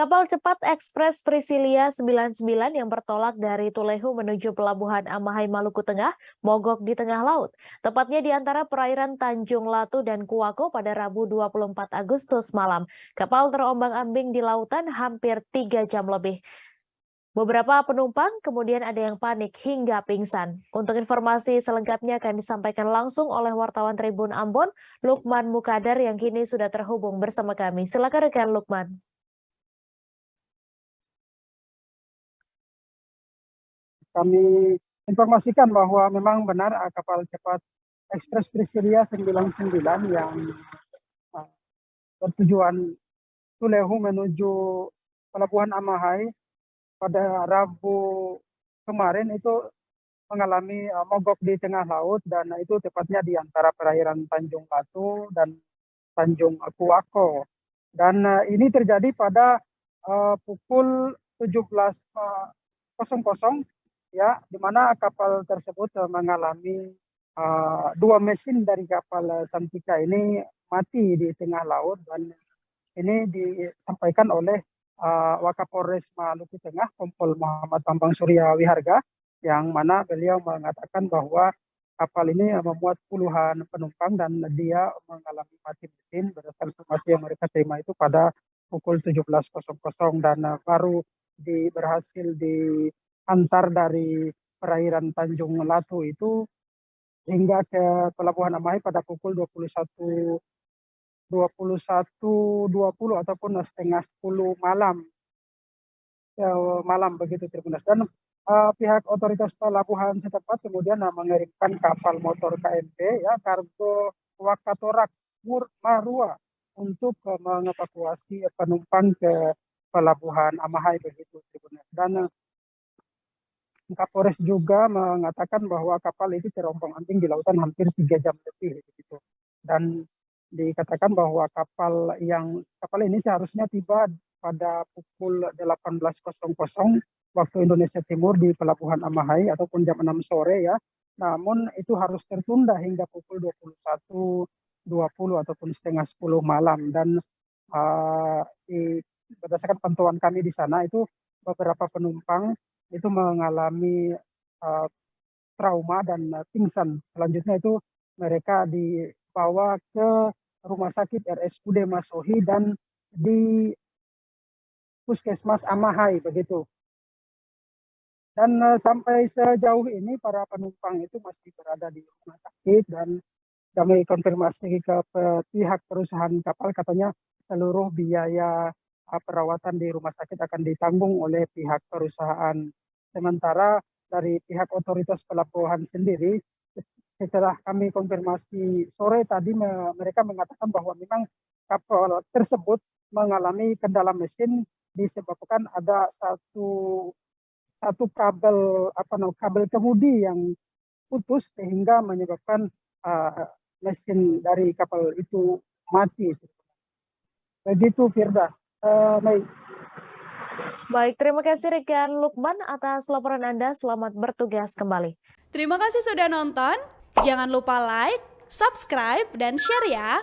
Kapal cepat ekspres Priscilia 99 yang bertolak dari Tulehu menuju pelabuhan Amahai Maluku Tengah mogok di tengah laut, tepatnya di antara perairan Tanjung Latu dan Kuako pada Rabu 24 Agustus malam. Kapal terombang-ambing di lautan hampir 3 jam lebih. Beberapa penumpang kemudian ada yang panik hingga pingsan. Untuk informasi selengkapnya akan disampaikan langsung oleh wartawan Tribun Ambon, Lukman Mukadar yang kini sudah terhubung bersama kami. Silakan rekan Lukman. Kami informasikan bahwa memang benar kapal cepat Ekspres Priscilia 99 yang bertujuan Tulehu menuju Pelabuhan Amahai pada Rabu kemarin itu mengalami mogok di tengah laut, dan itu tepatnya di antara perairan Tanjung Latu dan Tanjung Kuako. Dan ini terjadi pada pukul 17.00 ya, di mana kapal tersebut mengalami dua mesin dari kapal Santika ini mati di tengah laut, dan ini disampaikan oleh Wakapolres Maluku Tengah Kompol Muhammad Bambang Surya Wiharga, yang mana beliau mengatakan bahwa kapal ini memuat puluhan penumpang dan dia mengalami mati mesin berdasarkan informasi yang mereka terima itu pada pukul 17.00, dan baru berhasil diantar dari perairan Tanjung Latu itu hingga ke Pelabuhan Amahai pada pukul 21.20 ataupun setengah 10 malam begitu Tribunas. Dan pihak otoritas pelabuhan setempat kemudian mengirimkan kapal motor KMP ya kargo Wakatorak Marua untuk mengevakuasi penumpang ke Pelabuhan Amahai begitu Tribunas. Dan Kapolres juga mengatakan bahwa kapal itu terombang-ambing di lautan hampir 3 jam lebih begitu. Dan dikatakan bahwa kapal ini seharusnya tiba pada pukul 18.00 waktu Indonesia Timur di Pelabuhan Amahai ataupun jam 6 sore ya. Namun itu harus tertunda hingga pukul 21.20 ataupun setengah 10 malam. Dan berdasarkan pantauan kami di sana itu beberapa penumpang itu mengalami trauma dan pingsan. Selanjutnya itu mereka dibawa ke Rumah Sakit RSUD Masohi dan di Puskesmas Amahai begitu. Dan sampai sejauh ini para penumpang itu masih berada di rumah sakit, dan kami konfirmasi ke pihak perusahaan kapal, katanya seluruh biaya perawatan di rumah sakit akan ditanggung oleh pihak perusahaan. Sementara dari pihak otoritas pelabuhan sendiri, setelah kami konfirmasi sore tadi, mereka mengatakan bahwa memang kapal tersebut mengalami kendala mesin disebabkan ada satu kabel kemudi yang putus sehingga menyebabkan mesin dari kapal itu mati. Begitu Firda. Baik, terima kasih rekan Lukman atas laporan Anda. Selamat bertugas kembali. Terima kasih sudah nonton. Jangan lupa like, subscribe, dan share ya.